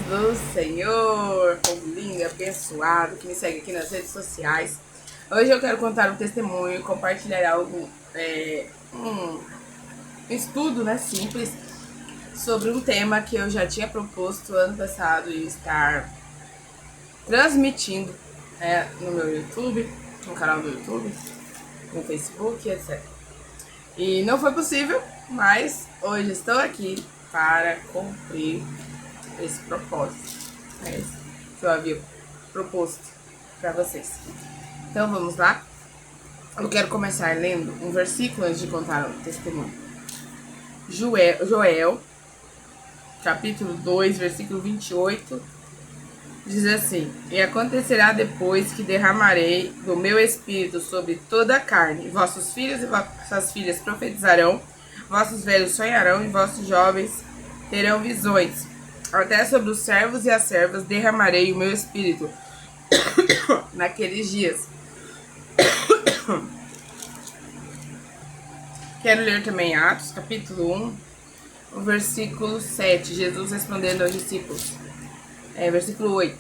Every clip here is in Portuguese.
do Senhor, povo lindo, abençoado, que me segue aqui nas redes sociais. Hoje eu quero contar um testemunho e compartilhar algo, um estudo, né, simples, sobre um tema que eu já tinha proposto ano passado e estar transmitindo no meu YouTube, no canal do YouTube, no Facebook, etc. E não foi possível, mas hoje estou aqui para cumprir esse propósito, que eu havia proposto para vocês. Então vamos lá? Eu quero começar lendo um versículo antes de contar o testemunho. Joel, capítulo 2, versículo 28, diz assim: E acontecerá depois que derramarei do meu espírito sobre toda a carne, vossos filhos e vossas filhas profetizarão, vossos velhos sonharão e vossos jovens terão visões. Até sobre os servos e as servas derramarei o meu espírito naqueles dias. Quero ler também Atos, capítulo 1, o versículo 7, Jesus respondendo aos discípulos. Versículo 8.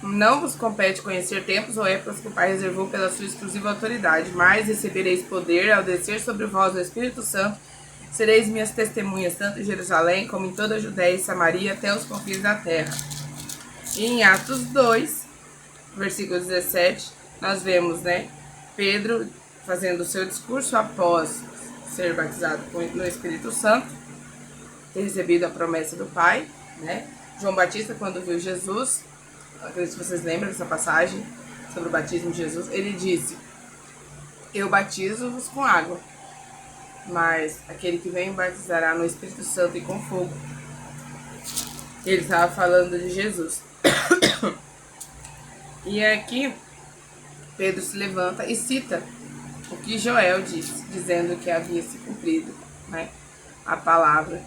Não vos compete conhecer tempos ou épocas que o Pai reservou pela sua exclusiva autoridade, mas recebereis poder ao descer sobre vós o Espírito Santo. Sereis minhas testemunhas, tanto em Jerusalém como em toda a Judéia e Samaria, até os confins da terra. E em Atos 2, versículo 17, nós vemos, Pedro fazendo o seu discurso após ser batizado no Espírito Santo, ter recebido a promessa do Pai, João Batista, quando viu Jesus, acredito que vocês lembram dessa passagem sobre o batismo de Jesus, ele disse: Eu batizo-vos com água, mas aquele que vem batizará no Espírito Santo e com fogo. Ele estava falando de Jesus. E aqui Pedro se levanta e cita o que Joel disse, dizendo que havia se cumprido, a palavra,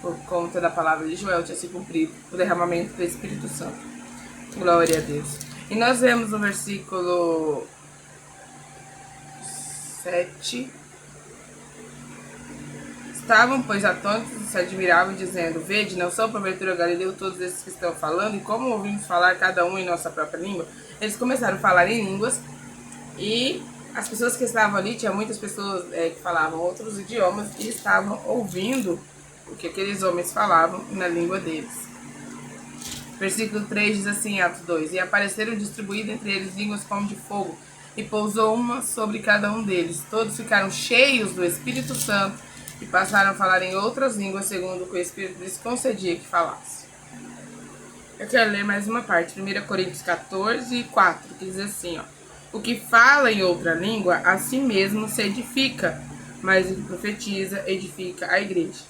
por conta da palavra de Joel, tinha se cumprido o derramamento do Espírito Santo. Glória a Deus. E nós vemos no versículo 7: Estavam, pois, atônitos e se admiravam, dizendo: Vede, não são porventura Galileu todos esses que estão falando? E como ouvimos falar cada um em nossa própria língua? Eles começaram a falar em línguas, e as pessoas que estavam ali, tinha muitas pessoas que falavam outros idiomas e estavam ouvindo o que aqueles homens falavam na língua deles. Versículo 3 diz assim, Atos 2: E apareceram distribuídas entre eles línguas como de fogo, e pousou uma sobre cada um deles. Todos ficaram cheios do Espírito Santo e passaram a falar em outras línguas, segundo o que o Espírito lhes concedia que falasse. Eu quero ler mais uma parte, 1 Coríntios 14, 4, que diz assim, O que fala em outra língua, a si mesmo se edifica, mas o que profetiza, edifica a igreja.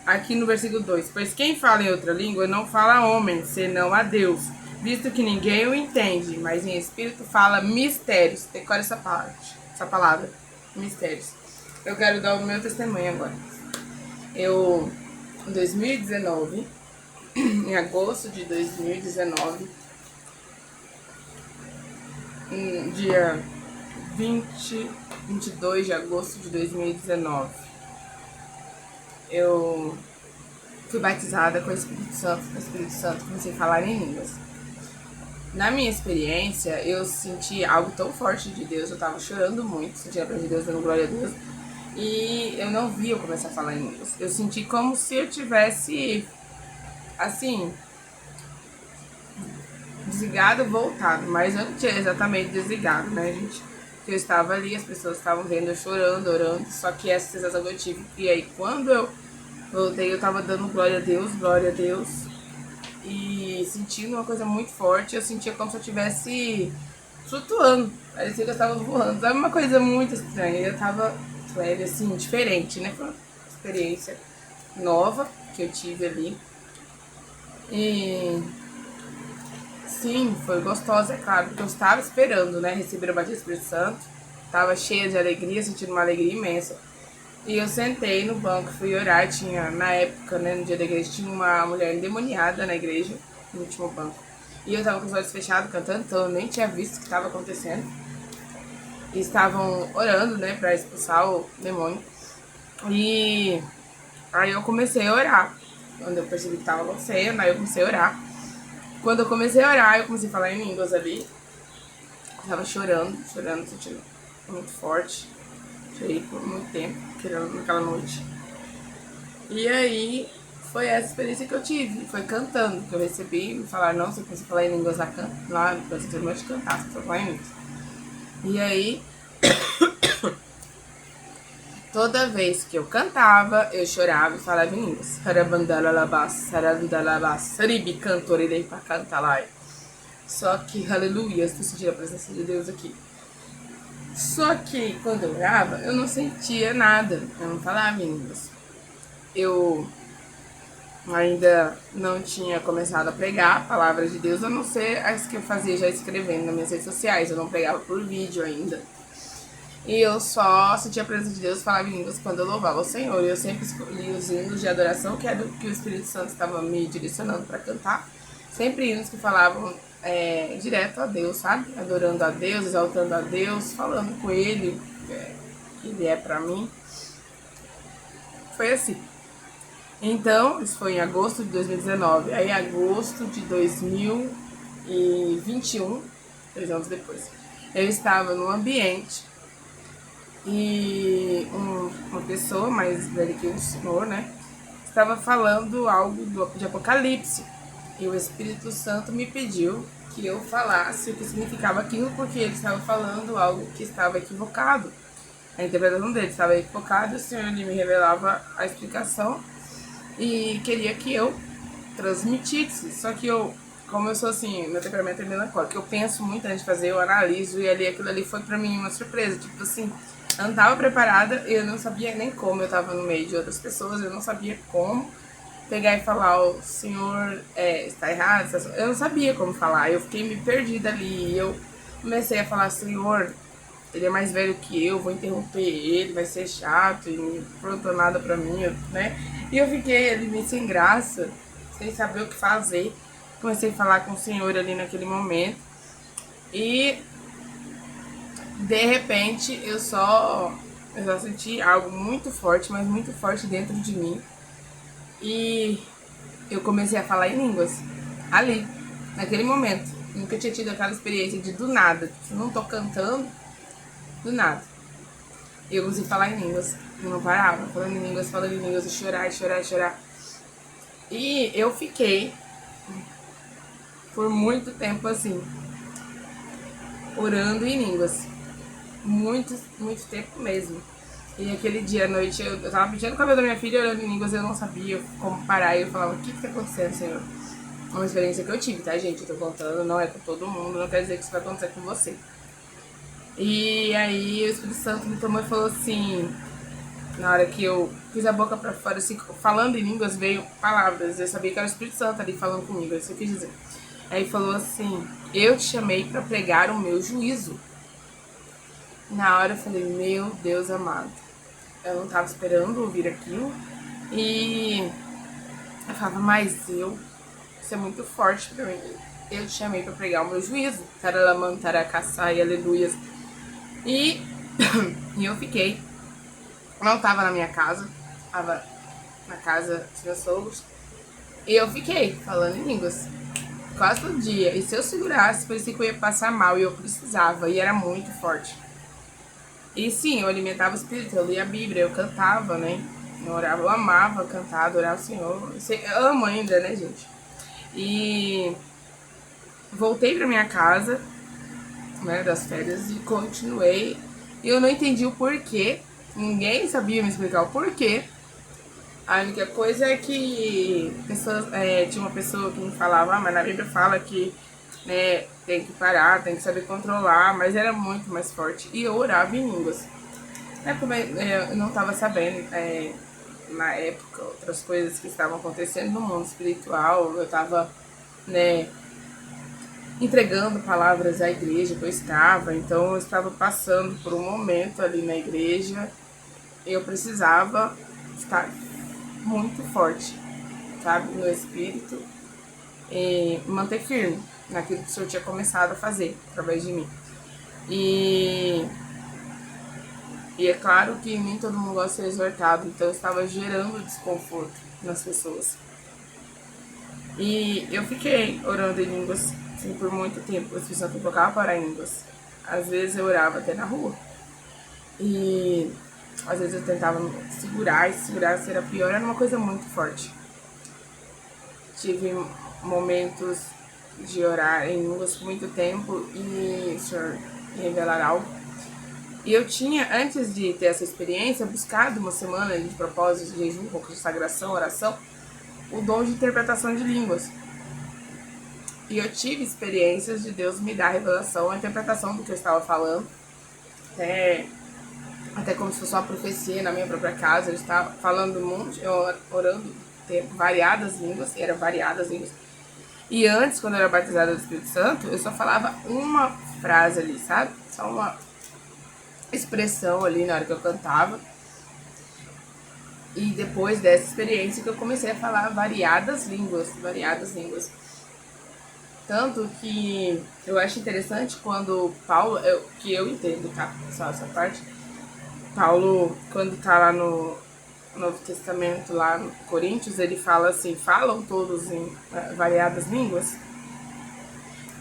Aqui no versículo 2: Pois quem fala em outra língua não fala a homem, senão a Deus, visto que ninguém o entende, mas em espírito fala mistérios. Decore essa palavra, mistérios. Eu quero dar o meu testemunho agora. Eu, em 2019, em agosto de 2019, dia 22 de agosto de 2019, eu fui batizada com o Espírito Santo, comecei a falar em línguas. Na minha experiência, eu senti algo tão forte de Deus, eu tava chorando muito, sentindo a presença de Deus, dando glória a Deus, e eu não vi eu começar a falar em línguas. Eu senti como se eu tivesse, assim, desligado, voltado, mas eu não tinha exatamente desligado, gente? Porque eu estava ali, as pessoas estavam vendo eu chorando, orando, só que essa sensação que eu tive, e aí quando eu voltei, eu tava dando glória a Deus, e sentindo uma coisa muito forte. Eu sentia como se eu estivesse flutuando, parecia que eu estava voando, sabe? Uma coisa muito estranha, eu tava leve, assim, diferente, Foi uma experiência nova que eu tive ali, e sim, foi gostosa, é claro, porque eu estava esperando, receber o batismo do Espírito Santo, estava cheia de alegria, sentindo uma alegria imensa. E eu sentei no banco, fui orar, tinha, na época, no dia da igreja, tinha uma mulher endemoniada na igreja, no último banco. E eu tava com os olhos fechados, cantando, então eu nem tinha visto o que estava acontecendo. E estavam orando, pra expulsar o demônio. E aí eu comecei a orar. Quando eu percebi que tava acontecendo, aí eu comecei a orar. Quando eu comecei a orar, eu comecei a falar em línguas ali. Eu tava chorando, sentindo muito forte. Chorei por muito tempo, naquela noite. E aí, foi essa experiência que eu tive. Foi cantando, que eu recebi. Me falaram, não, você precisa falar em línguas lá, você tem de cantar, você precisa falar em línguas. E aí, toda vez que eu cantava, eu chorava e falava em línguas. Saribi cantorei pra cantar lá. Só que, aleluia, estou sentindo a presença de Deus aqui. Só que, quando eu orava, eu não sentia nada. Eu não falava em línguas. Eu ainda não tinha começado a pregar a palavra de Deus, a não ser as que eu fazia já escrevendo nas minhas redes sociais. Eu não pregava por vídeo ainda. E eu só sentia a presença de Deus, falava em línguas quando eu louvava o Senhor. E eu sempre escolhi os hinos de adoração, que era o que o Espírito Santo estava me direcionando para cantar. Sempre hinos que falavam direto a Deus, sabe? Adorando a Deus, exaltando a Deus, falando com Ele, que Ele é para mim. Foi assim. Então, isso foi em agosto de 2019. Aí, em agosto de 2021, 2 anos depois, eu estava num ambiente e uma pessoa mais velha que o senhor, né, estava falando algo de Apocalipse. E o Espírito Santo me pediu que eu falasse o que significava aquilo, porque ele estava falando algo que estava equivocado. A interpretação dele estava equivocada, e o Senhor me revelava a explicação e queria que eu transmitisse. Só que eu, como eu sou assim, meu temperamento é melancólico, eu penso muito antes de fazer, eu analiso, e ali aquilo ali foi pra mim uma surpresa. Tipo assim, eu não tava preparada, eu não sabia nem como, eu tava no meio de outras pessoas, eu não sabia como pegar e falar, o senhor está errado, eu não sabia como falar, eu fiquei me perdida ali, e eu comecei a falar, senhor, ele é mais velho que eu, vou interromper ele, vai ser chato, e não pronto nada pra mim, né? E eu fiquei ali meio sem graça, sem saber o que fazer. Comecei a falar com o senhor ali naquele momento. E de repente eu só senti algo muito forte, mas muito forte dentro de mim. E eu comecei a falar em línguas ali, naquele momento. Nunca tinha tido aquela experiência de do nada, tipo, não tô cantando, do nada. Eu comecei a falar em línguas, eu não parava, falando em línguas, e chorar, e chorar, e chorar. E eu fiquei por muito tempo assim, orando em línguas. Muito, muito tempo mesmo. E aquele dia à noite eu tava pedindo o cabelo da minha filha, orando em línguas, eu não sabia como parar. E eu falava, o que tá acontecendo, Senhor? Uma experiência que eu tive, tá, gente? Eu tô contando, não é com todo mundo, não quer dizer que isso vai acontecer com você. E aí o Espírito Santo me tomou e falou assim, na hora que eu fiz a boca pra fora, assim, falando em línguas, veio palavras. Eu sabia que era o Espírito Santo ali falando comigo, é isso que eu quis dizer. Aí falou assim, eu te chamei pra pregar o meu juízo. Na hora eu falei, meu Deus amado. Eu não tava esperando ouvir aquilo. E eu falava, mas isso é muito forte pra mim. Eu te chamei pra pregar o meu juízo. Taralamã, taracaçai, aleluias. E eu fiquei. Não tava na minha casa. Tava na casa dos meus sogros. E eu fiquei falando em línguas. Quase todo dia. E se eu segurasse, parecia que eu ia passar mal. E eu precisava. E era muito forte. E sim, eu alimentava o espírito, eu lia a Bíblia, eu cantava, né? Eu orava, eu amava cantar, adorar o Senhor. Eu amo ainda, né, gente? E voltei pra minha casa, né, das férias, e continuei. E eu não entendi o porquê. Ninguém sabia me explicar o porquê. A única coisa é que tinha uma pessoa que me falava, mas na Bíblia fala que, né, tem que parar, tem que saber controlar, mas era muito mais forte. E eu orava em línguas. Eu não estava sabendo, na época, outras coisas que estavam acontecendo no mundo espiritual. Eu estava, né, entregando palavras à igreja que eu estava. Então eu estava passando por um momento ali na igreja. Eu precisava estar muito forte, sabe, no espírito, e manter firme naquilo que o Senhor tinha começado a fazer através de mim. E é claro que nem todo mundo gosta de ser exortado, então eu estava gerando desconforto nas pessoas. E eu fiquei orando em línguas assim, por muito tempo. O Espírito Santo me colocava para orar em línguas. Às vezes eu orava até na rua. E às vezes eu tentava segurar, e segurar era pior, era uma coisa muito forte. Tive momentos de orar em línguas por muito tempo e o Senhor revelar algo. E eu tinha, antes de ter essa experiência, buscado uma semana de propósito, de jejum, consagração, oração, o dom de interpretação de línguas. E eu tive experiências de Deus me dar a revelação, a interpretação do que eu estava falando. Até como se fosse uma profecia na minha própria casa. Eu estava falando um monte, orando variadas línguas, eram variadas línguas. E antes, quando eu era batizada do Espírito Santo, eu só falava uma frase ali, sabe? Só uma expressão ali na hora que eu cantava. E depois dessa experiência que eu comecei a falar variadas línguas. Tanto que eu acho interessante quando Paulo, que eu entendo, tá? Só essa parte. Paulo, quando tá lá no Novo Testamento, lá no Coríntios, ele fala assim, falam todos em variadas línguas.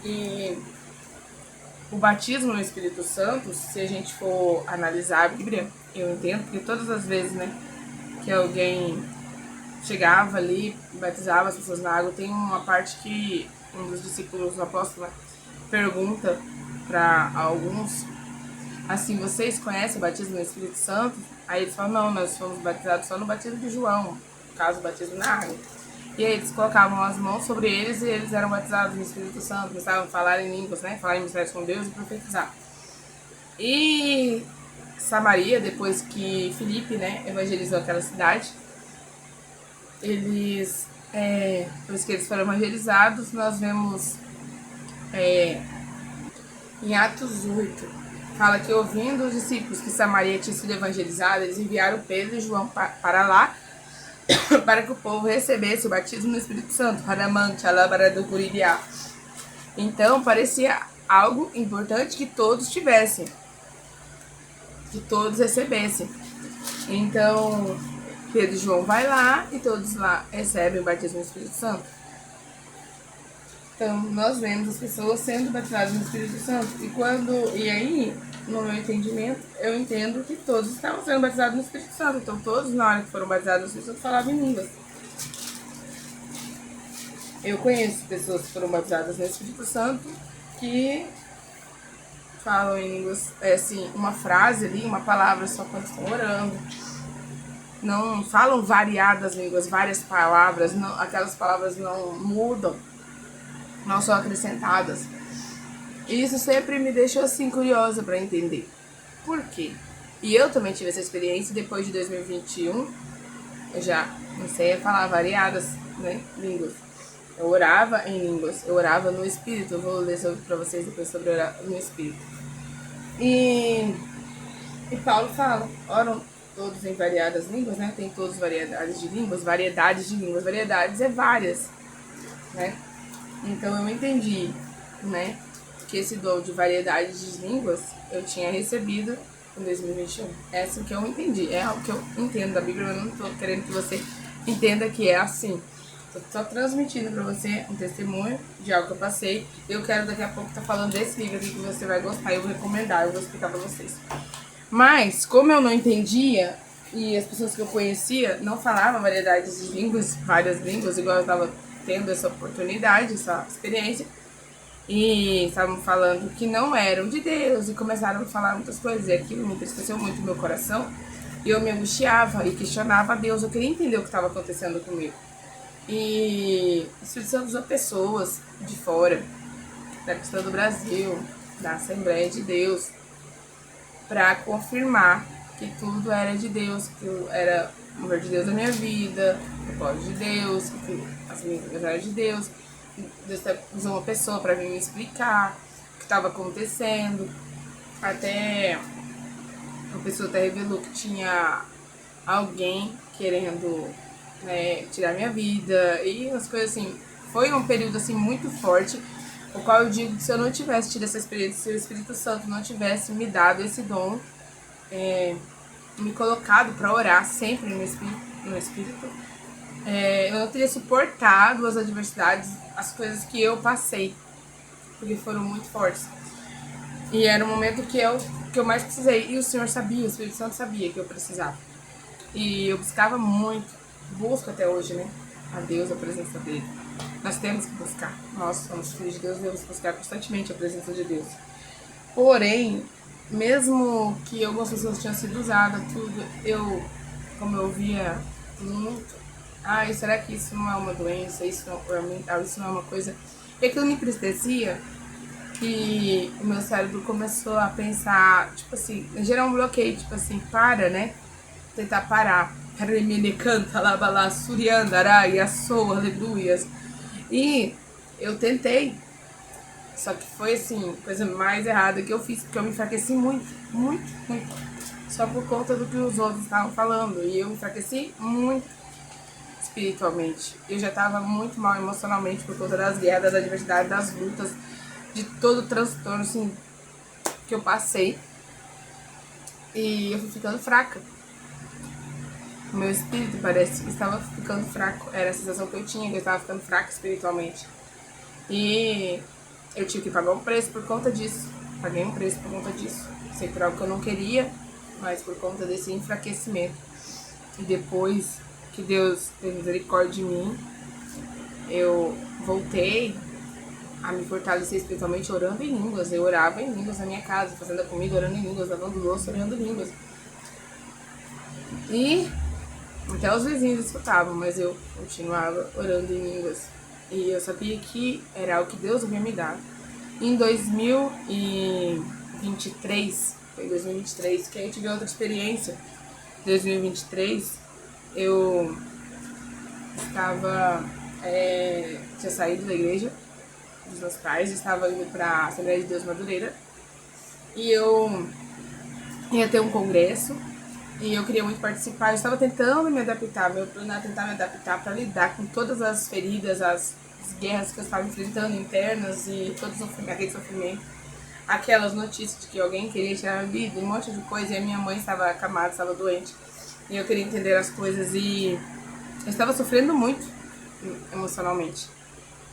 E o batismo no Espírito Santo, se a gente for analisar a Bíblia, eu entendo, porque todas as vezes, né, que alguém chegava ali, batizava as pessoas na água, tem uma parte que um dos discípulos do apóstolo pergunta para alguns, assim, vocês conhecem o batismo no Espírito Santo? Aí eles falam, não, nós fomos batizados só no batismo de João, no caso, o batismo na água. E aí eles colocavam as mãos sobre eles e eles eram batizados no Espírito Santo, começavam a falar em línguas, né, falar em mistérios com Deus e profetizar. E Samaria, depois que Filipe, né, evangelizou aquela cidade, depois que eles foram evangelizados, nós vemos em Atos 8, fala que ouvindo os discípulos que Samaria tinha sido evangelizada, eles enviaram Pedro e João para lá, para que o povo recebesse o batismo no Espírito Santo. Então, parecia algo importante que todos tivessem, que todos recebessem. Então, Pedro e João vai lá e todos lá recebem o batismo no Espírito Santo. Então, nós vemos as pessoas sendo batizadas no Espírito Santo. E aí, no meu entendimento, eu entendo que todos estavam sendo batizados no Espírito Santo. Então, todos, na hora que foram batizados no Espírito Santo, falavam em línguas. Eu conheço pessoas que foram batizadas no Espírito Santo que falam em línguas, assim, uma frase ali, uma palavra só quando estão orando. Não falam variadas línguas, várias palavras, não, aquelas palavras não mudam, não são acrescentadas. E isso sempre me deixou assim curiosa para entender. Por quê? E eu também tive essa experiência depois de 2021. Eu já comecei a falar variadas, né, línguas. Eu orava em línguas, eu orava no Espírito. Eu vou ler para vocês depois sobre orar no Espírito. E Paulo fala, oram todos em variadas línguas, né? Tem todas variedades de línguas. Variedades é várias, né? Então eu entendi, né, que esse dom de variedade de línguas eu tinha recebido em 2021. É assim que eu entendi, é algo que eu entendo da Bíblia, eu não tô querendo que você entenda que é assim. Tô só transmitindo pra você um testemunho de algo que eu passei. Eu quero daqui a pouco estar falando desse livro aqui que você vai gostar, eu vou recomendar, eu vou explicar pra vocês. Mas, como eu não entendia, e as pessoas que eu conhecia não falavam variedades de línguas, várias línguas, igual eu estava tendo essa oportunidade, essa experiência, e estavam falando que não eram de Deus, e começaram a falar muitas coisas, e aquilo me entristeceu muito o meu coração, e eu me angustiava e questionava a Deus, eu queria entender o que estava acontecendo comigo. E o Espírito Santo usou pessoas de fora, da questão do Brasil, da Assembleia de Deus, para confirmar que tudo era de Deus, que eu era o amor de Deus na minha vida, o propósito de Deus, que as minhas coisas eram de Deus. Deus usou uma pessoa para vir me explicar o que estava acontecendo. Até a pessoa até revelou que tinha alguém querendo, né, tirar minha vida e as coisas assim. Foi um período assim muito forte, o qual eu digo que se eu não tivesse tido essa experiência, se o Espírito Santo não tivesse me dado esse dom, me colocado para orar sempre no Espírito, eu não teria suportado as adversidades, as coisas que eu passei, porque foram muito fortes. E era o momento que eu mais precisei. E o Senhor sabia, o Espírito Santo sabia que eu precisava. E eu buscava muito, busco até hoje, né? A Deus, a presença dele. Nós temos que buscar. Nós somos filhos de Deus, devemos buscar constantemente a presença de Deus. Porém, mesmo que algumas pessoas tinham sido usadas, tudo, como eu via muito, será que isso não é uma doença? Isso não é uma coisa. E aquilo me entristecia, que o meu cérebro começou a pensar, tipo assim, gerar um bloqueio, tipo assim, para, né? Tentar parar. Remene canta, labalá, suriandará, yassou, aleluias. E eu tentei, só que foi assim, a coisa mais errada que eu fiz, porque eu me enfraqueci muito, muito, muito. Só por conta do que os outros estavam falando. E eu me enfraqueci muito espiritualmente. Eu já estava muito mal emocionalmente por conta das guerras, das adversidades, das lutas, de todo o transtorno assim, que eu passei. E eu fui ficando fraca. O meu espírito parece que estava ficando fraco. Era a sensação que eu tinha, que eu estava ficando fraca espiritualmente. E eu tive que pagar um preço por conta disso. Paguei um preço por conta disso. Sei por algo que eu não queria, mas por conta desse enfraquecimento. E depois que Deus teve misericórdia de mim, eu voltei a me fortalecer espiritualmente orando em línguas. Eu orava em línguas na minha casa, fazendo a comida, orando em línguas, lavando louça, orando em línguas. E até os vizinhos escutavam, mas eu continuava orando em línguas. E eu sabia que era o que Deus havia me dado. Em 2023, foi em 2023 que eu tive outra experiência. Em 2023, eu tinha saído da igreja dos meus pais, estava indo para a Assembleia de Deus Madureira. E eu ia ter um congresso. E eu queria muito participar, eu estava tentando me adaptar, meu plano era tentar me adaptar para lidar com todas as feridas, as guerras que eu estava enfrentando internas e todo aquele sofrimento. Aquelas notícias de que alguém queria tirar minha vida, um monte de coisa, e a minha mãe estava acamada, estava doente. E eu queria entender as coisas e eu estava sofrendo muito emocionalmente.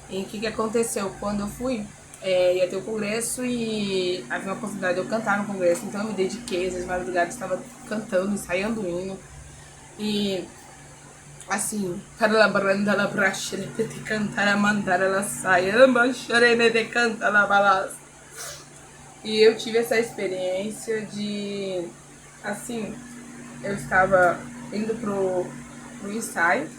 E o que aconteceu? Quando eu fui, ia ter o congresso e havia uma possibilidade de eu cantar no congresso, então eu me dediquei, às vezes madrugada estava cantando, ensaiando o hino. E assim, para a branda la bracha, ne te cantar a mandar ela saia, ne te canta la balas. E eu tive essa experiência de, assim, eu estava indo pro ensaio,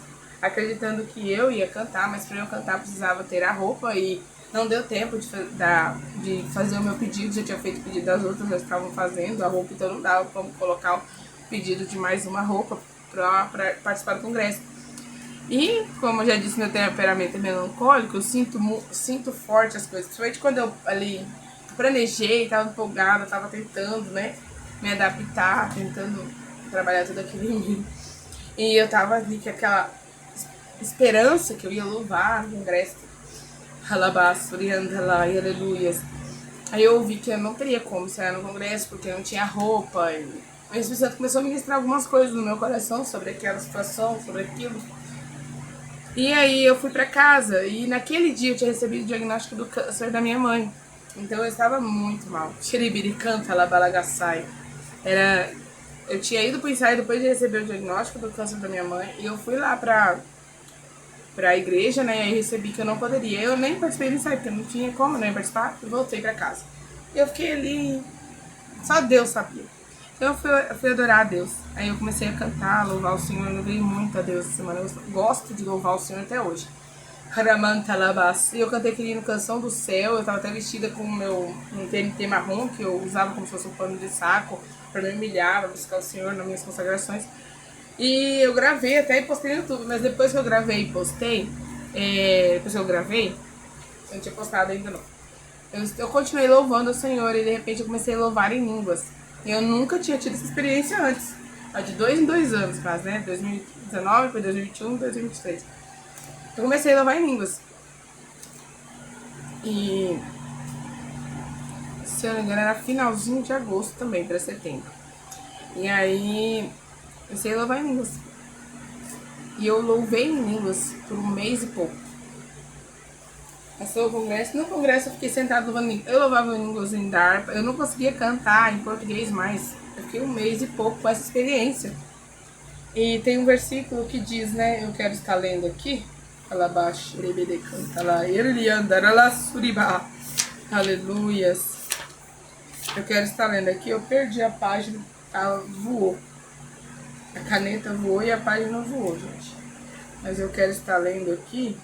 acreditando que eu ia cantar, mas para eu cantar precisava ter a roupa e não deu tempo de fazer o meu pedido. Já tinha feito o pedido das outras, já estavam fazendo a roupa, então não dava para colocar o pedido de mais uma roupa para participar do congresso. E, como eu já disse, meu temperamento é melancólico, eu sinto forte as coisas, principalmente quando eu ali planejei, estava empolgada, estava tentando, né, me adaptar, tentando trabalhar tudo aquilo em mim. E eu tava ali com aquela esperança que eu ia louvar no congresso. Aleluias. Aí eu ouvi que eu não teria como sair no congresso porque eu não tinha roupa. E o Espírito Santo começou a ministrar algumas coisas no meu coração sobre aquela situação, sobre aquilo. E aí eu fui pra casa e naquele dia eu tinha recebido o diagnóstico do câncer da minha mãe. Então eu estava muito mal. Xiribiricanta, labalagaçai. Eu tinha ido pro ensaio depois de receber o diagnóstico do câncer da minha mãe. E eu fui lá pra igreja, né? E aí recebi que eu não poderia. Eu nem participei do ensaio, porque não tinha como, né, participar. E voltei pra casa. Eu fiquei ali, só Deus sabia. Então eu fui adorar a Deus. Aí eu comecei a cantar, louvar o Senhor. Eu louvei muito a Deus essa semana. Eu gosto de louvar o Senhor até hoje. E eu cantei aquele hino Canção do Céu. Eu tava até vestida com um TNT marrom, que eu usava como se fosse um pano de saco, pra me humilhar, pra buscar o Senhor nas minhas consagrações. E eu gravei até e postei no YouTube, mas depois que eu gravei e postei, depois que eu gravei, eu não tinha postado ainda não. Eu continuei louvando o Senhor e de repente eu comecei a louvar em línguas. Eu nunca tinha tido essa experiência antes. De 2 em 2 anos, quase, né? 2019, foi 2021, 2023. Eu comecei a louvar em línguas. E, se eu não me engano, era finalzinho de agosto também, para setembro. E aí, comecei a louvar em línguas. E eu louvei em línguas por um mês e pouco. Passou o congresso. No congresso eu fiquei sentado louvando em línguas. Eu louvava em línguas em harpa. Eu não conseguia cantar em português mais. Eu fiquei um mês e pouco com essa experiência. E tem um versículo que diz, né? Eu quero estar lendo aqui. Alabash, rebede canta lá. Eliandara lá suribá. Aleluias. Eu quero estar lendo aqui. Eu perdi a página. Ela voou. A caneta voou e a página voou, gente. Mas eu quero estar lendo aqui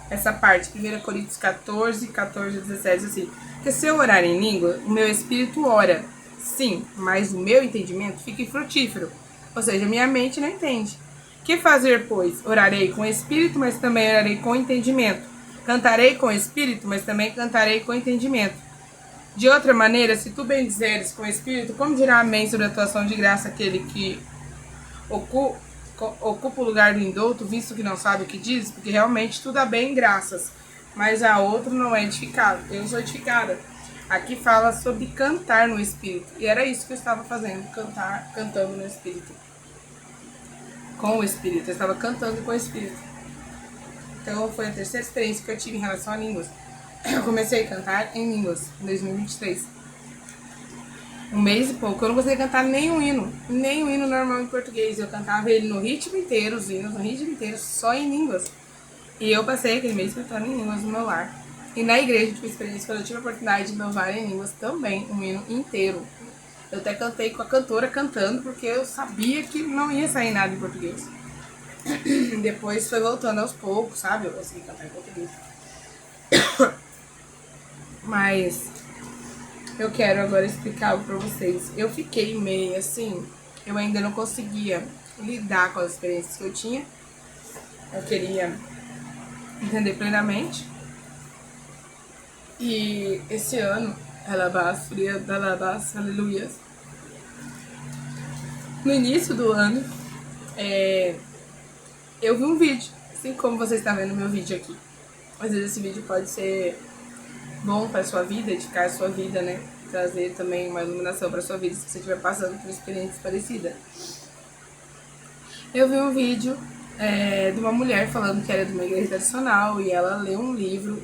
essa parte, 1 Coríntios 14, 14 a 17, assim. Porque se eu orar em língua, o meu espírito ora, sim, mas o meu entendimento fica infrutífero. Ou seja, minha mente não entende. Que fazer, pois? Orarei com espírito, mas também orarei com entendimento. Cantarei com espírito, mas também cantarei com entendimento. De outra maneira, se tu bendizeres com espírito, como dirá amém sobre a tua ação de graça aquele que ocupa o lugar do indouto, visto que não sabe o que diz? Porque realmente tu dá bem graças, mas a outro não é edificado. Eu sou edificada. Aqui fala sobre cantar no espírito. E era isso que eu estava fazendo, cantando no espírito. Com o espírito, eu estava cantando com o espírito. Então foi a terceira experiência que eu tive em relação a línguas. Eu comecei a cantar em línguas em 2023. Um mês e pouco. Eu não conseguia cantar nem um hino normal em português. Eu cantava ele no ritmo inteiro, os hinos no ritmo inteiro, só em línguas. E eu passei aquele mês cantando em línguas no meu lar. E na igreja, tive experiência quando eu tive a oportunidade de louvar em línguas também, um hino inteiro. Eu até cantei com a cantora cantando, porque eu sabia que não ia sair nada em português. Depois foi voltando aos poucos, sabe? Eu consegui cantar em português. Mas eu quero agora explicar algo pra vocês. Eu fiquei meio assim, eu ainda não conseguia lidar com as experiências que eu tinha. Eu queria entender plenamente. E esse ano, aleluia. No início do ano, eu vi um vídeo, assim como você está vendo meu vídeo aqui. Às vezes esse vídeo pode ser bom para sua vida, edificar a sua vida, né? Trazer também uma iluminação para sua vida se você estiver passando por experiências parecidas. Eu vi um vídeo de uma mulher falando que era de uma igreja tradicional e ela leu um livro,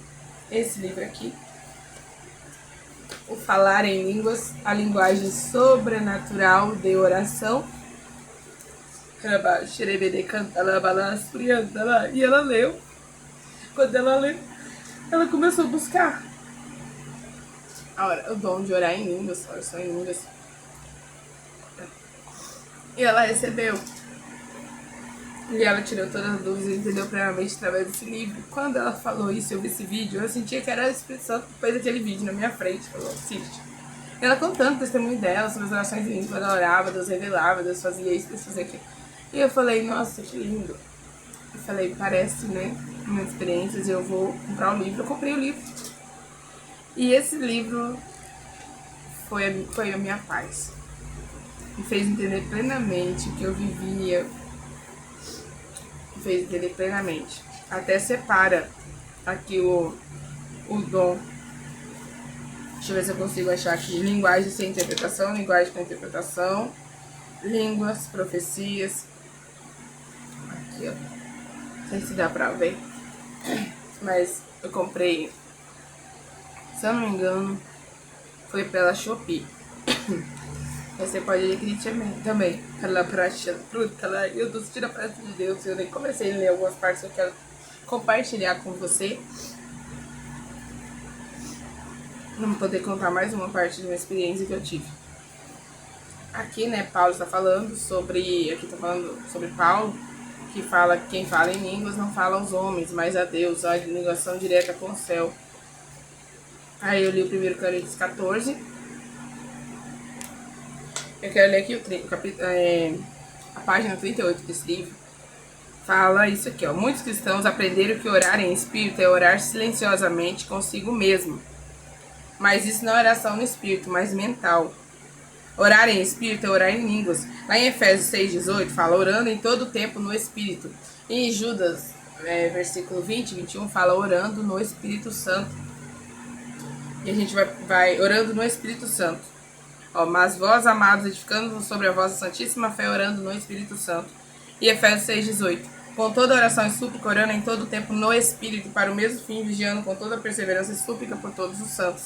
esse livro aqui, O Falar em Línguas, a linguagem sobrenatural de oração. E ela leu. Quando ela leu, ela começou a buscar o dom de orar em línguas, oração em línguas. E ela recebeu. E ela tirou todas as dúvidas e entendeu plenamente através desse livro. Quando ela falou isso, eu vi esse vídeo, eu sentia que era a Espírito Santo que fez aquele vídeo na minha frente. Falou, assiste. Ela contando o testemunho dela sobre as orações em línguas, quando ela orava, Deus revelava, Deus fazia isso, Deus fazia aquilo. E eu falei, nossa, que lindo. Eu falei, parece, né, minhas experiências, eu vou comprar o livro. Eu comprei o livro. E esse livro foi a minha paz. Me fez entender plenamente o que eu vivia. Me fez entender plenamente. Até separa aqui o dom. Deixa eu ver se eu consigo achar aqui. Linguagem sem interpretação, linguagem com interpretação. Línguas, profecias. Aqui, ó. Não sei se dá pra ver. Mas eu comprei, se eu não me engano, foi pela Shopee. Você pode adquirir também. Eu tô sentindo a presença de Deus. Eu nem comecei a ler algumas partes que eu quero compartilhar com você. Vamos poder contar mais uma parte de uma experiência que eu tive. Aqui, né, Paulo está falando sobre... Aqui tá falando sobre Paulo, que fala que quem fala em línguas não fala aos homens, mas a Deus. A ligação direta com o céu. Aí eu li o 1 Coríntios 14. Eu quero ler aqui a página 38 desse livro. Fala isso aqui, ó. Muitos cristãos aprenderam que orar em espírito é orar silenciosamente consigo mesmo. Mas isso não é oração no espírito, mas mental. Orar em espírito é orar em línguas. Lá em Efésios 6,18 fala orando em todo o tempo no espírito. E em Judas, versículo 20 e 21, fala orando no Espírito Santo. E a gente vai orando no Espírito Santo. Ó, mas vós, amados, edificando sobre a vossa santíssima fé, orando no Espírito Santo. E Efésios 6,18. Com toda oração e súplica, orando em todo o tempo no Espírito, para o mesmo fim, vigiando com toda perseverança e súplica por todos os santos.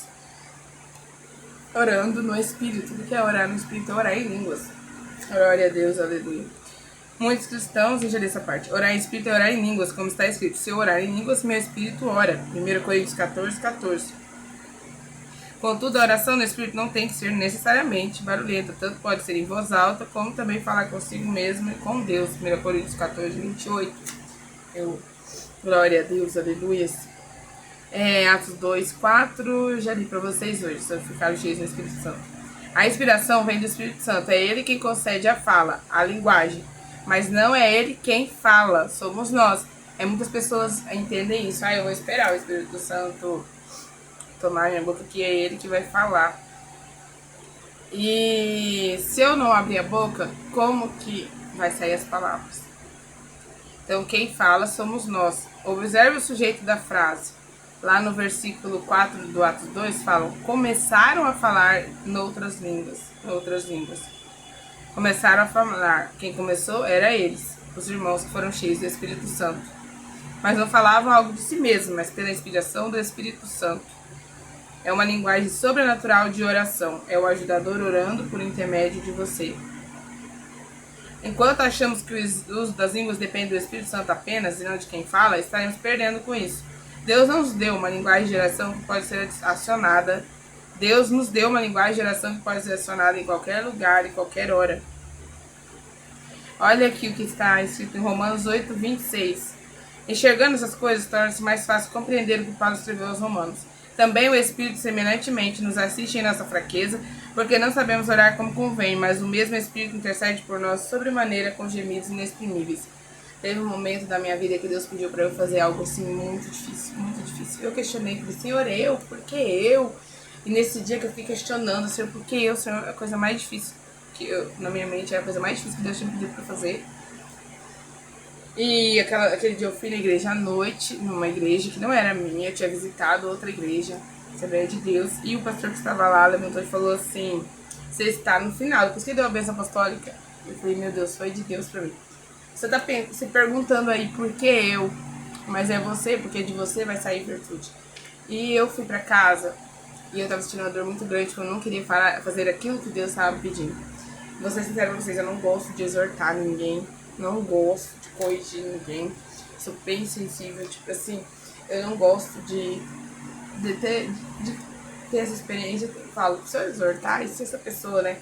Orando no Espírito. O que é orar no Espírito? É orar em línguas. Glória a Deus, aleluia. Muitos cristãos, deixa eu ler essa parte. Orar em Espírito é orar em línguas, como está escrito. Se eu orar em línguas, meu Espírito ora. 1 Coríntios 14:14. Contudo, a oração no Espírito não tem que ser necessariamente barulhenta. Tanto pode ser em voz alta, como também falar consigo mesmo e com Deus. 1 Coríntios 14:28. Glória a Deus, aleluia. Atos 2:4. Já li para vocês hoje, sobre ficar cheios no Espírito Santo. A inspiração vem do Espírito Santo. É Ele quem concede a fala, a linguagem. Mas não é Ele quem fala, somos nós. Muitas pessoas entendem isso. Eu vou esperar o Espírito Santo tomar minha boca, que é Ele que vai falar. E se eu não abrir a boca, como que vai sair as palavras? Então quem fala somos nós. Observe o sujeito da frase. Lá no versículo 4 do Atos 2 falam: começaram a falar noutras línguas. Começaram a falar. Quem começou era eles, os irmãos que foram cheios do Espírito Santo. Mas não falavam algo de si mesmo, mas pela inspiração do Espírito Santo. É uma linguagem sobrenatural de oração. É o ajudador orando por intermédio de você. Enquanto achamos que o uso das línguas depende do Espírito Santo apenas e não de quem fala, estaremos perdendo com isso. Deus nos deu uma linguagem de oração que pode ser acionada. Deus nos deu uma linguagem de oração que pode ser acionada em qualquer lugar, em qualquer hora. Olha aqui o que está escrito em Romanos 8:26. Enxergando essas coisas, torna-se mais fácil compreender o que Paulo escreveu aos Romanos. Também o Espírito semelhantemente nos assiste em nossa fraqueza, porque não sabemos orar como convém, mas o mesmo Espírito intercede por nós sobremaneira com gemidos inexprimíveis. Teve um momento da minha vida que Deus pediu para eu fazer algo assim muito difícil, muito difícil. Eu questionei, falei, Senhor, por que eu? E nesse dia que eu fiquei questionando, Senhor, por que eu? Senhor, a coisa mais difícil que na minha mente era a coisa mais difícil que Deus tinha pedido para fazer. E aquele dia eu fui na igreja à noite, numa igreja que não era minha, eu tinha visitado outra igreja, Assembleia de Deus, e o pastor que estava lá levantou e falou assim: você está no final, depois que deu a bênção apostólica. Eu falei, meu Deus, foi de Deus pra mim. Você está se perguntando aí por que eu, mas é você, porque de você vai sair virtude. E eu fui pra casa e eu estava sentindo uma dor muito grande, porque eu não queria fazer aquilo que Deus estava pedindo. Vou ser sincero pra vocês, eu não gosto de exortar ninguém. Não gosto de corrigir ninguém. Sou bem sensível, tipo assim, eu não gosto de ter essa experiência. Eu falo, se eu exortar, e se essa pessoa, né?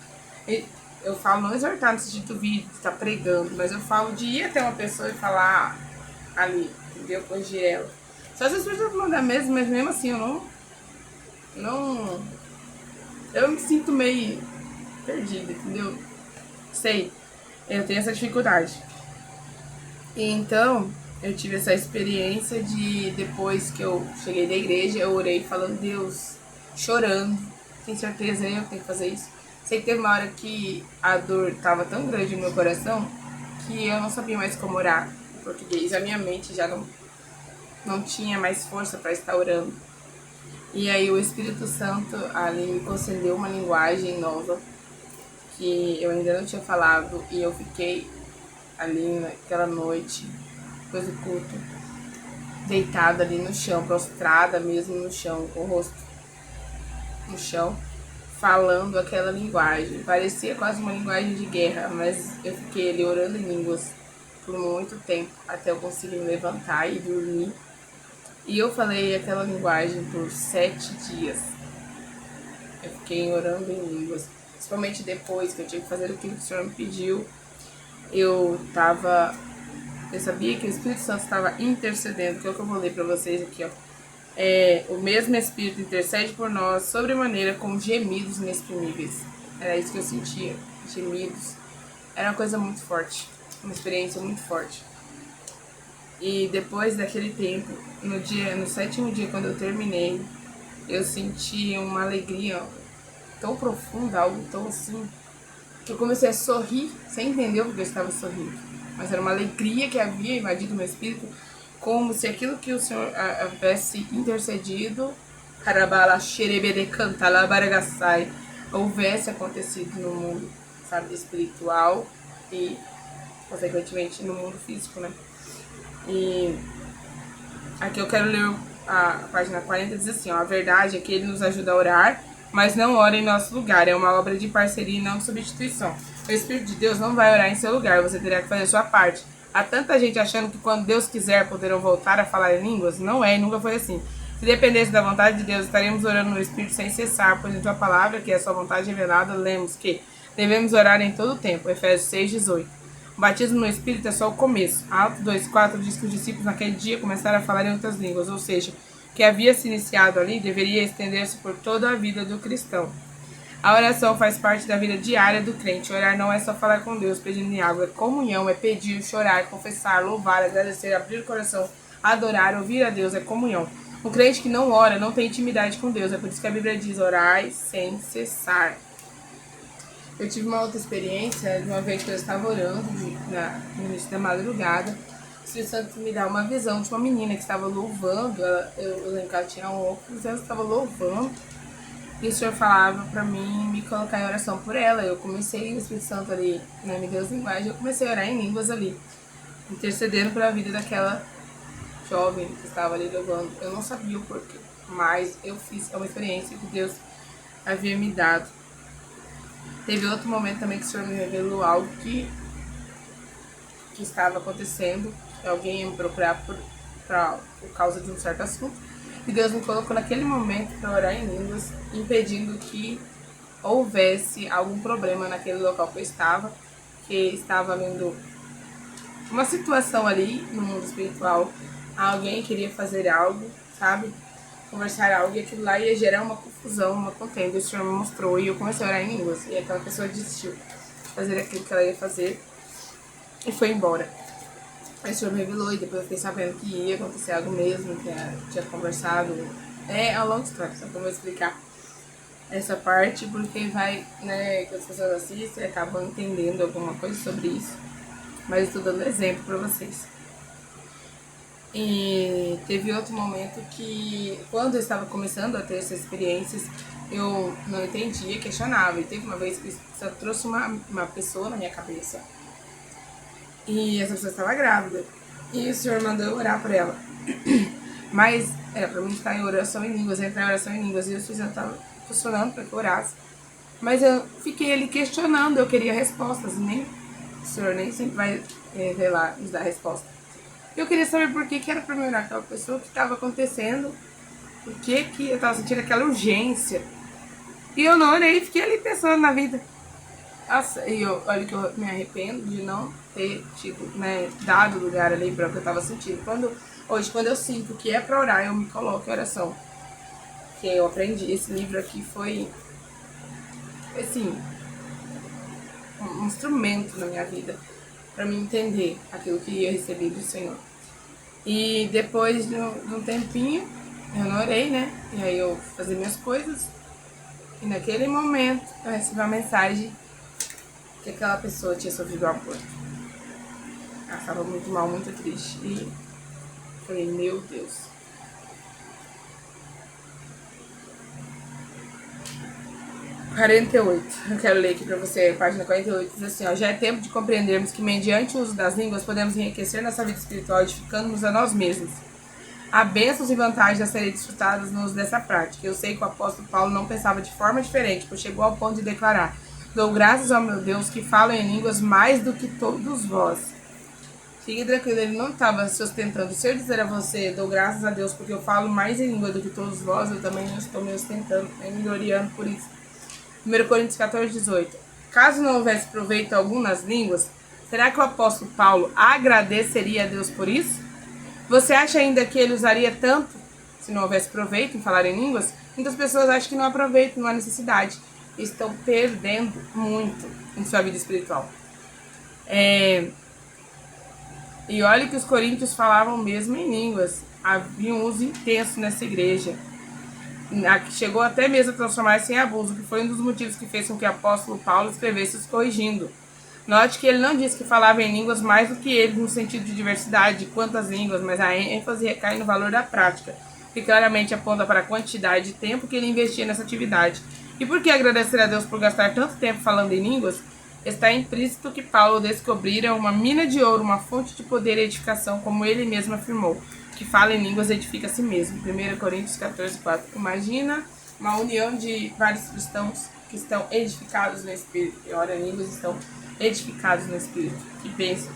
Eu falo não exortar no sentido do vídeo, de estar pregando, mas eu falo de ir até uma pessoa e falar ali, entendeu? Corrigir ela. Só essas pessoas mandam mesmo, mas mesmo assim eu eu me sinto meio perdida, entendeu? Sei. Eu tenho essa dificuldade. E então, eu tive essa experiência de, depois que eu cheguei da igreja, eu orei falando, Deus, chorando. Tem certeza eu tenho que fazer isso? Sei que teve uma hora que a dor estava tão grande no meu coração que eu não sabia mais como orar em português. A minha mente já não tinha mais força para estar orando. E aí o Espírito Santo ali me concedeu uma linguagem nova que eu ainda não tinha falado, e eu fiquei ali naquela noite, depois do culto, deitada ali no chão, prostrada mesmo no chão, com o rosto no chão, falando aquela linguagem. Parecia quase uma linguagem de guerra, mas eu fiquei ali orando em línguas por muito tempo, até eu conseguir me levantar e dormir. E eu falei aquela linguagem por 7 dias. Eu fiquei orando em línguas. Principalmente depois que eu tinha que fazer aquilo que o Senhor me pediu, eu sabia que o Espírito Santo estava intercedendo, que é o que eu vou ler para vocês aqui, ó. O mesmo Espírito intercede por nós sobremaneira com gemidos inexprimíveis. Era isso que eu sentia, gemidos. Era uma coisa muito forte, uma experiência muito forte. E depois daquele tempo, no 7º dia, quando eu terminei, eu senti uma alegria tão profunda, algo tão assim, que eu comecei a sorrir, sem entender porque eu estava sorrindo. Mas era uma alegria que havia invadido meu espírito, como se aquilo que o Senhor houvesse intercedido, houvesse acontecido no mundo, sabe, espiritual e consequentemente no mundo físico, né? E aqui eu quero ler a página 40, diz assim, ó, a verdade é que ele nos ajuda a orar, mas não ora em nosso lugar, é uma obra de parceria e não de substituição. O Espírito de Deus não vai orar em seu lugar, você terá que fazer a sua parte. Há tanta gente achando que quando Deus quiser poderão voltar a falar em línguas, não é e nunca foi assim. Se dependesse da vontade de Deus, estaremos orando no Espírito sem cessar, pois em tua palavra, que é a sua vontade revelada, lemos que devemos orar em todo o tempo. Efésios 6,18. O batismo no Espírito é só o começo. Atos 2,4 diz que os discípulos naquele dia começaram a falar em outras línguas, ou seja, o que havia se iniciado ali deveria estender-se por toda a vida do cristão. A oração faz parte da vida diária do crente. Orar não é só falar com Deus pedindo em algo, é comunhão, é pedir, chorar, confessar, louvar, agradecer, abrir o coração, adorar, ouvir a Deus, é comunhão. O crente que não ora não tem intimidade com Deus, é por isso que a Bíblia diz, orai sem cessar. Eu tive uma outra experiência de uma vez que eu estava orando no início da madrugada. O Espírito Santo me dá uma visão de uma menina que estava louvando. Eu lembro que ela tinha um óculos, ela estava louvando. E o Senhor falava pra mim me colocar em oração por ela. Eu comecei, o Espírito Santo ali, me deu as linguagens, eu comecei a orar em línguas ali, intercedendo pela vida daquela jovem que estava ali louvando. Eu não sabia o porquê, mas eu fiz, é uma experiência que Deus havia me dado. Teve outro momento também que o Senhor me revelou algo que estava acontecendo. Alguém ia me procurar por causa de um certo assunto. E Deus me colocou naquele momento para orar em línguas, impedindo que houvesse algum problema naquele local que eu estava. Que estava havendo uma situação ali no mundo espiritual. Alguém queria fazer algo, sabe? Conversar algo e aquilo lá ia gerar uma confusão, uma contenda. O Senhor me mostrou e eu comecei a orar em línguas. E aquela pessoa desistiu de fazer aquilo que ela ia fazer e foi embora. Aí o Senhor me revelou e depois eu fiquei sabendo que ia acontecer algo mesmo, que tinha conversado. É uma longa história, só que eu vou explicar essa parte porque vai, né, que as pessoas assistem e acabam entendendo alguma coisa sobre isso. Mas eu estou dando exemplo para vocês. E teve outro momento que, quando eu estava começando a ter essas experiências, eu não entendia, questionava. E teve uma vez que só trouxe uma pessoa na minha cabeça. E essa pessoa estava grávida. E o Senhor mandou eu orar por ela. Mas era para mim estar em oração em línguas, entrar em oração em línguas. E o Senhor estava funcionando para que eu orasse. Mas eu fiquei ali questionando, eu queria respostas. O Senhor nem sempre vai revelar, nos dar resposta. Eu queria saber por que era pra mim orar aquela pessoa, o que estava acontecendo, por que eu estava sentindo aquela urgência. E eu não orei, fiquei ali pensando na vida. Nossa, e olha que eu me arrependo de não ter dado lugar ali para o que eu estava sentindo. Hoje, quando eu sinto que é para orar, eu me coloco em oração. Que eu aprendi, esse livro aqui foi, assim, um instrumento na minha vida para me entender aquilo que eu recebi do Senhor. E depois de um tempinho, eu não orei, né? E aí eu fazia minhas coisas. E naquele momento, eu recebi uma mensagem que aquela pessoa tinha sofrido um aborto. Ela estava muito mal, muito triste. E falei, meu Deus. Eu quero ler aqui pra você, página 48, diz assim, ó, já é tempo de compreendermos que mediante o uso das línguas podemos enriquecer nossa vida espiritual, edificando-nos a nós mesmos. Há bênçãos e vantagens a serem desfrutadas no uso dessa prática. Eu sei que o apóstolo Paulo não pensava de forma diferente, pois chegou ao ponto de declarar, dou graças ao meu Deus que falo em línguas mais do que todos vós. Fique tranquilo, ele não estava se ostentando. Se eu dizer a você, dou graças a Deus porque eu falo mais em língua do que todos vós, eu também não estou me ostentando, me gloriando por isso. 1 Coríntios 14, 18. Caso não houvesse proveito algum nas línguas, será que o apóstolo Paulo agradeceria a Deus por isso? Você acha ainda que ele usaria tanto se não houvesse proveito em falar em línguas? Muitas pessoas acham que não há proveito, não há necessidade. Estão perdendo muito em sua vida espiritual. E olha que os coríntios falavam mesmo em línguas. Havia um uso intenso nessa igreja. Chegou até mesmo a transformar-se em abuso, que foi um dos motivos que fez com que o apóstolo Paulo escrevesse os corrigindo. Note que ele não disse que falava em línguas mais do que ele, no sentido de diversidade, de quantas línguas, mas a ênfase recai no valor da prática, que claramente aponta para a quantidade de tempo que ele investia nessa atividade. E por que agradecer a Deus por gastar tanto tempo falando em línguas? Está implícito que Paulo descobrira uma mina de ouro, uma fonte de poder e edificação, como ele mesmo afirmou, que fala em línguas edifica a si mesmo. 1 Coríntios 14, 4. Imagina uma união de vários cristãos que estão edificados no Espírito, que oram em línguas, estão edificados no Espírito. Que bênção.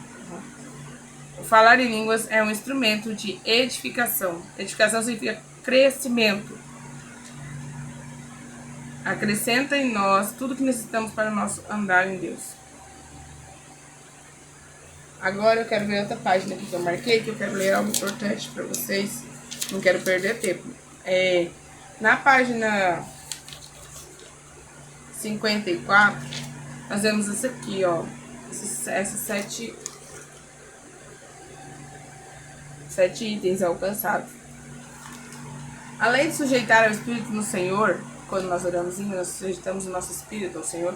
O falar em línguas é um instrumento de edificação. Edificação significa crescimento. Acrescenta em nós tudo que necessitamos para o nosso andar em Deus. Agora eu quero ver outra página aqui que eu marquei, que eu quero ler algo importante para vocês. Não quero perder tempo. Na página 54, nós vemos isso aqui, ó. Esses sete itens alcançados. Além de sujeitar ao Espírito no Senhor, quando nós oramos, nós sujeitamos o nosso Espírito ao Senhor,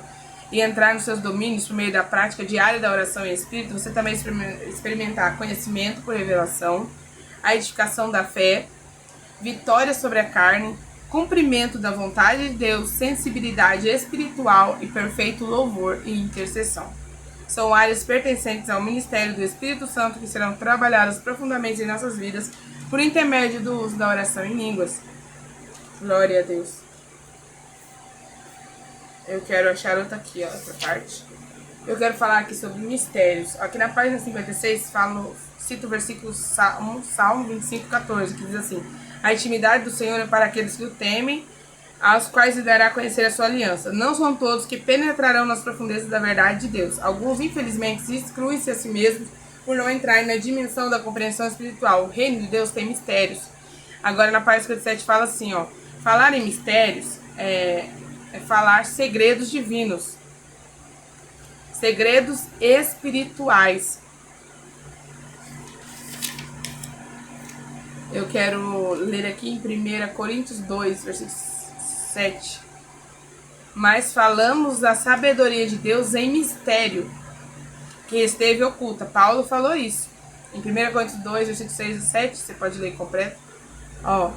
e entrar nos seus domínios por meio da prática diária da oração em Espírito, você também experimentar conhecimento por revelação, a edificação da fé, vitória sobre a carne, cumprimento da vontade de Deus, sensibilidade espiritual e perfeito louvor e intercessão. São áreas pertencentes ao ministério do Espírito Santo que serão trabalhadas profundamente em nossas vidas por intermédio do uso da oração em línguas. Glória a Deus. Eu quero achar outra aqui, ó, outra parte. Eu quero falar aqui sobre mistérios. Aqui na página 56, cito o versículo Salmo 25, 14, que diz assim: a intimidade do Senhor é para aqueles que o temem, aos quais lhe dará a conhecer a sua aliança. Não são todos que penetrarão nas profundezas da verdade de Deus. Alguns, infelizmente, excluem-se a si mesmos por não entrarem na dimensão da compreensão espiritual. O reino de Deus tem mistérios. Agora, na página 57, fala assim, ó: falar em mistérios é falar segredos divinos, segredos espirituais. Eu quero ler aqui em 1 Coríntios 2, versículo 7. Mas falamos da sabedoria de Deus em mistério, que esteve oculta. Paulo falou isso. Em 1 Coríntios 2, versículo 6 e 7, você pode ler completo. Ó.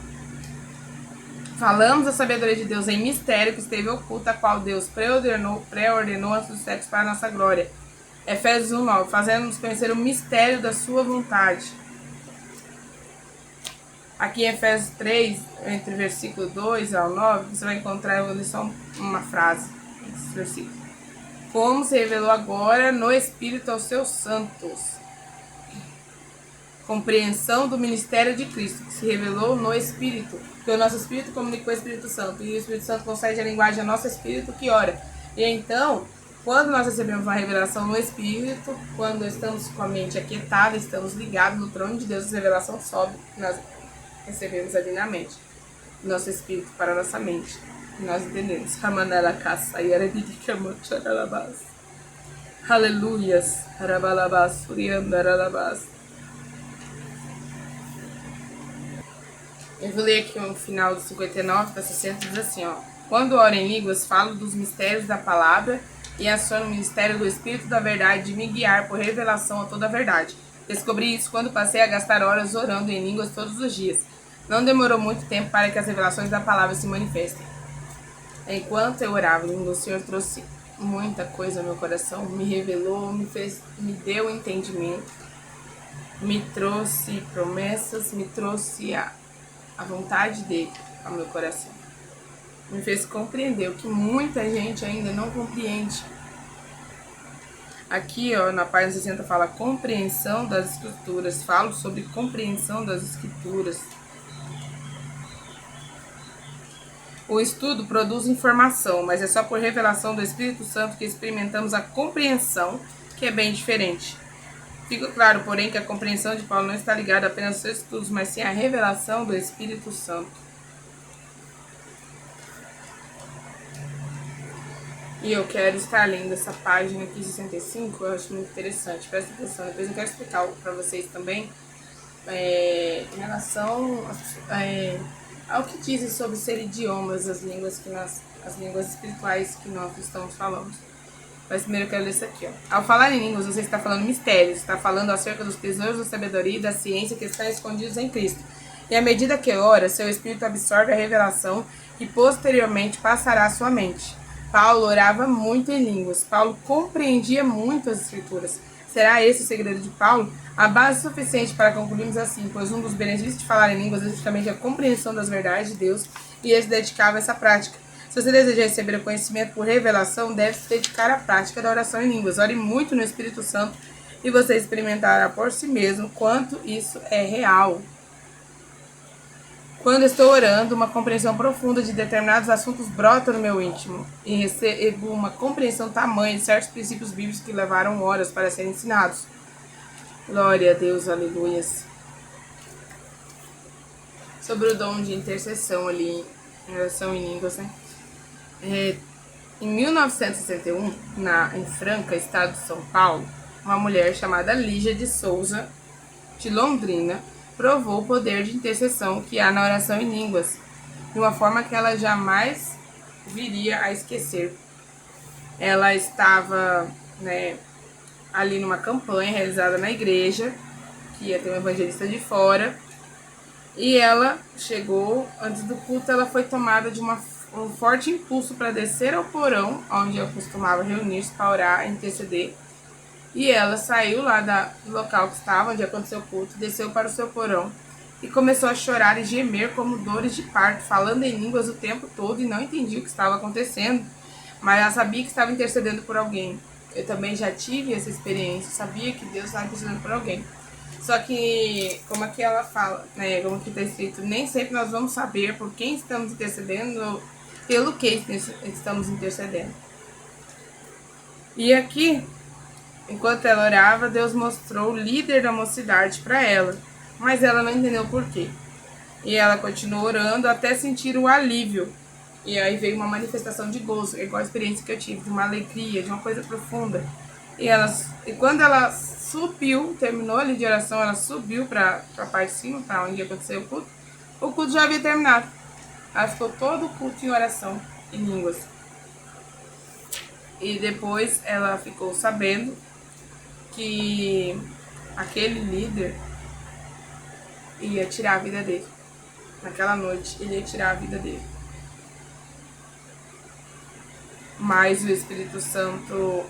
Falamos da sabedoria de Deus em mistério, que esteve oculta, a qual Deus pré-ordenou antes dos séculos para a nossa glória. Efésios 1, 9. Fazendo-nos conhecer o mistério da sua vontade. Aqui em Efésios 3, entre versículo 2 ao 9, você vai encontrar, eu vou ler só uma frase nesse versículo. Como se revelou agora no Espírito aos seus santos. Compreensão do ministério de Cristo, que se revelou no Espírito. Porque o nosso Espírito comunica com o Espírito Santo. E o Espírito Santo concede a linguagem ao nosso Espírito que ora. E então, quando nós recebemos uma revelação no Espírito, quando estamos com a mente aquietada, estamos ligados no trono de Deus, a revelação sobe, nós recebemos ali na mente. Nosso Espírito para a nossa mente. E nós entendemos. Aleluias. Eu vou ler aqui o final do 59 para 60, diz assim, ó: quando oro em línguas, falo dos mistérios da palavra e aciono o ministério do Espírito da verdade de me guiar por revelação a toda a verdade. Descobri isso quando passei a gastar horas orando em línguas todos os dias. Não demorou muito tempo para que as revelações da palavra se manifestem. Enquanto eu orava em línguas, o Senhor trouxe muita coisa ao meu coração, me revelou, me deu entendimento, me trouxe promessas, me trouxe a vontade dele ao meu coração. Me fez compreender o que muita gente ainda não compreende. Aqui, ó, na página 60 fala compreensão das escrituras. Falo sobre compreensão das escrituras. O estudo produz informação, mas é só por revelação do Espírito Santo que experimentamos a compreensão, que é bem diferente. Fica claro, porém, que a compreensão de Paulo não está ligada apenas aos seus estudos, mas sim à revelação do Espírito Santo. E eu quero estar lendo essa página aqui, 65, eu acho muito interessante. Presta atenção, depois eu quero explicar para vocês também em relação ao que dizem sobre ser idiomas, as línguas espirituais que nós cristãos falamos. Mas primeiro eu quero ler isso aqui, ó. Ao falar em línguas, você está falando mistérios, está falando acerca dos tesouros da sabedoria e da ciência que estão escondidos em Cristo. E à medida que ora, seu espírito absorve a revelação e posteriormente passará à sua mente. Paulo orava muito em línguas. Paulo compreendia muito as escrituras. Será esse o segredo de Paulo? A base suficiente para concluirmos assim, pois um dos benefícios de falar em línguas é justamente a compreensão das verdades de Deus, e ele se dedicava a essa prática. Se você deseja receber o conhecimento por revelação, deve se dedicar à prática da oração em línguas. Ore muito no Espírito Santo e você experimentará por si mesmo quanto isso é real. Quando estou orando, uma compreensão profunda de determinados assuntos brota no meu íntimo e recebo uma compreensão tamanha de certos princípios bíblicos que levaram horas para serem ensinados. Glória a Deus, aleluias. Sobre o dom de intercessão ali, em oração em línguas, né? Em 1961, em Franca, estado de São Paulo, uma mulher chamada Lígia de Souza, de Londrina, provou o poder de intercessão que há na oração em línguas, de uma forma que ela jamais viria a esquecer. Ela estava, ali numa campanha realizada na igreja, que ia ter um evangelista de fora, e ela chegou, antes do culto, ela foi tomada de um forte impulso para descer ao porão, onde ela costumava reunir-se para orar e interceder. E ela saiu lá do local que estava, onde aconteceu o culto, desceu para o seu porão e começou a chorar e gemer como dores de parto, falando em línguas o tempo todo e não entendia o que estava acontecendo, mas ela sabia que estava intercedendo por alguém. Eu também já tive essa experiência, sabia que Deus estava intercedendo por alguém. Só que, como aqui ela fala, como aqui está escrito, nem sempre nós vamos saber por quem estamos intercedendo, pelo que estamos intercedendo. E aqui, enquanto ela orava, Deus mostrou o líder da mocidade para ela, mas ela não entendeu por quê. E ela continuou orando até sentir o alívio. E aí veio uma manifestação de gozo, igual a experiência que eu tive, de uma alegria, de uma coisa profunda. E quando ela subiu, terminou ali de oração, ela subiu para a parte de cima, para onde aconteceu o culto já havia terminado. Ela ficou todo o culto em oração, em línguas. E depois ela ficou sabendo que aquele líder ia tirar a vida dele. Naquela noite, ele ia tirar a vida dele. Mas o Espírito Santo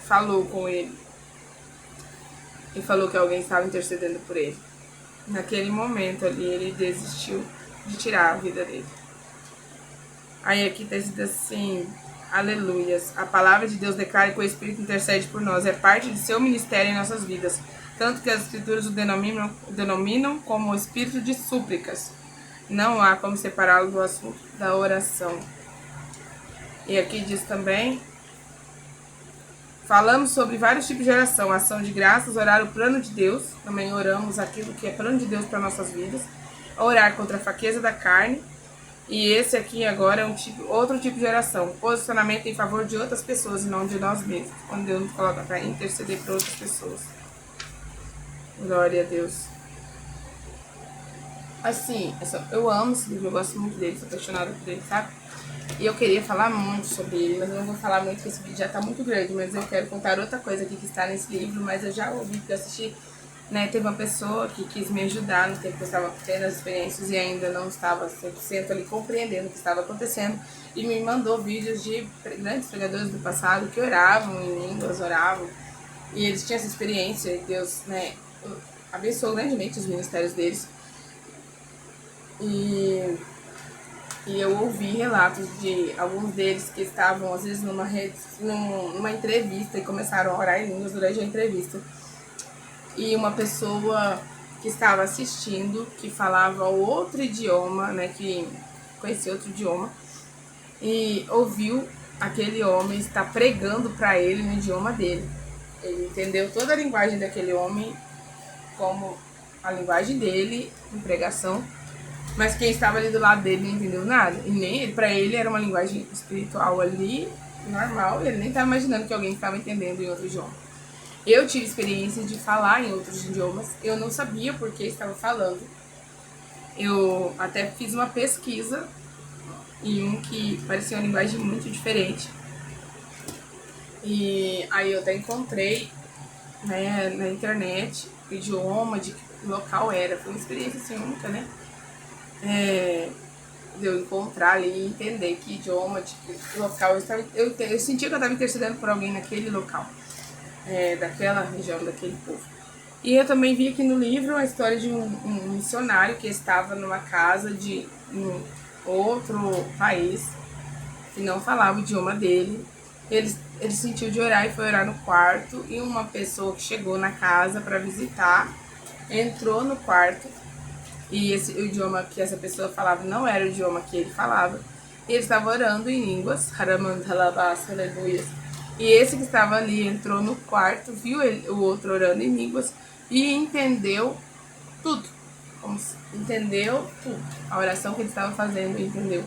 falou com ele e falou que alguém estava intercedendo por ele. Naquele momento ali, ele desistiu de tirar a vida dele. Aí aqui está escrito assim: aleluias. A palavra de Deus declara que o Espírito intercede por nós. É parte de seu ministério em nossas vidas. Tanto que as Escrituras o denominam como o Espírito de súplicas. Não há como separá-lo do assunto da oração. E aqui diz também: falamos sobre vários tipos de oração. Ação de graças, orar o plano de Deus. Também oramos aquilo que é plano de Deus para nossas vidas. Orar contra a fraqueza da carne. E esse aqui agora é outro tipo de oração. Posicionamento em favor de outras pessoas e não de nós mesmos. Quando Deus nos coloca para interceder por outras pessoas. Glória a Deus. Assim, eu amo esse livro, eu gosto muito dele, sou apaixonada por ele, sabe? E eu queria falar muito sobre ele, mas eu não vou falar muito porque esse vídeo já tá muito grande. Mas eu quero contar outra coisa aqui que está nesse livro, mas eu já ouvi, porque eu assisti, teve uma pessoa que quis me ajudar no tempo que eu estava tendo as experiências e ainda não estava 100% ali compreendendo o que estava acontecendo. E me mandou vídeos de grandes pregadores do passado que oravam em línguas, oravam. E eles tinham essa experiência e Deus, abençoou grandemente os ministérios deles. E eu ouvi relatos de alguns deles que estavam, às vezes, numa entrevista e começaram a orar em línguas durante a entrevista. E uma pessoa que estava assistindo, que falava outro idioma, que conhecia outro idioma, e ouviu aquele homem estar pregando para ele no idioma dele. Ele entendeu toda a linguagem daquele homem como a linguagem dele, em pregação, mas quem estava ali do lado dele não entendeu nada. E nem para ele era uma linguagem espiritual ali, normal, e ele nem estava imaginando que alguém estava entendendo em outro idioma. Eu tive experiência de falar em outros idiomas, eu não sabia por que estava falando. Eu até fiz uma pesquisa em um que parecia uma linguagem muito diferente. E aí eu até encontrei na internet o idioma, de que local era. Foi uma experiência assim única, de eu encontrar ali e entender que idioma, tipo, local. Eu sentia que eu estava intercedendo por alguém naquele local, daquela região, daquele povo. E eu também vi aqui no livro a história de um missionário que estava numa casa de um outro país que não falava o idioma dele. Ele sentiu de orar e foi orar no quarto. E uma pessoa que chegou na casa para visitar entrou no quarto. E o idioma que essa pessoa falava não era o idioma que ele falava. E ele estava orando em línguas. Aleluia. E esse que estava ali entrou no quarto, viu o outro orando em línguas e entendeu tudo. Entendeu tudo. A oração que ele estava fazendo, entendeu.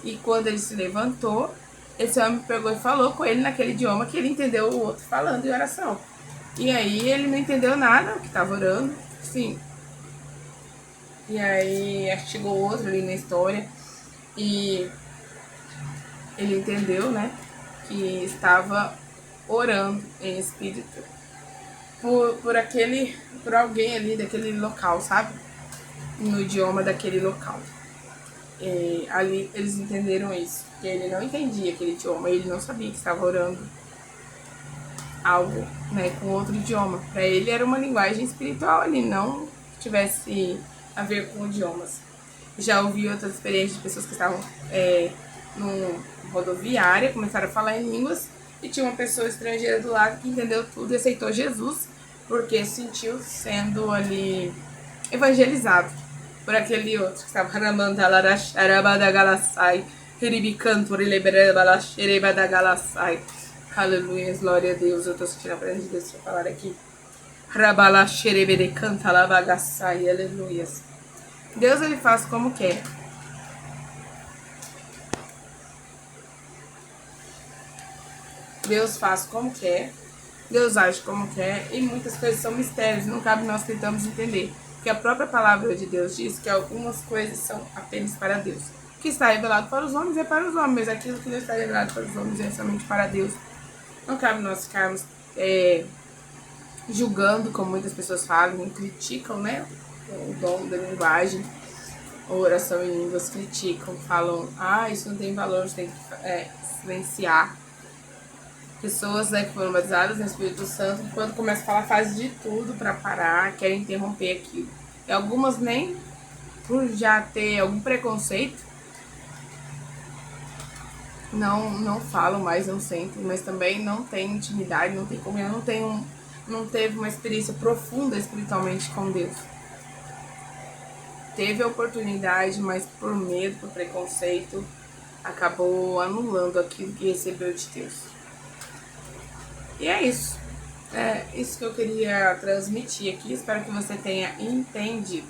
E quando ele se levantou, esse homem pegou e falou com ele naquele idioma que ele entendeu o outro falando em oração. E aí ele não entendeu nada, que estava orando, sim. E aí chegou outro ali na história e ele entendeu, né, que estava orando em espírito por alguém ali daquele local, sabe? No idioma daquele local. E ali eles entenderam isso, que ele não entendia aquele idioma, ele não sabia que estava orando algo, né, com outro idioma. Para ele era uma linguagem espiritual ali, não tivesse a ver com idiomas. Já ouvi outras experiências de pessoas que estavam numa rodoviária, começaram a falar em línguas e tinha uma pessoa estrangeira do lado que entendeu tudo e aceitou Jesus porque sentiu sendo ali evangelizado por aquele outro que estava aleluia, glória a Deus. Eu estou sentindo a presença de Deus para falar aqui. Aleluia. Deus, ele faz como quer. Deus faz como quer. Deus age como quer. E muitas coisas são mistérios. Não cabe nós tentamos entender. Porque a própria palavra de Deus diz que algumas coisas são apenas para Deus. O que está revelado para os homens é para os homens. Mas aquilo que não está revelado para os homens é somente para Deus. Não cabe nós ficarmos julgando, como muitas pessoas falam, criticam, né? O dom da linguagem, a oração em línguas, criticam, falam, isso não tem valor, você tem que silenciar. Pessoas, né, que foram batizadas no Espírito Santo, que quando começa a falar, faz de tudo para parar, querem interromper aquilo. E algumas nem por já ter algum preconceito, não falam mais, não sentem, mas também não tem intimidade, não tem comunhão, não teve uma experiência profunda espiritualmente com Deus. Teve a oportunidade, mas por medo, por preconceito, acabou anulando aquilo que recebeu de Deus. E é isso. É isso que eu queria transmitir aqui. Espero que você tenha entendido.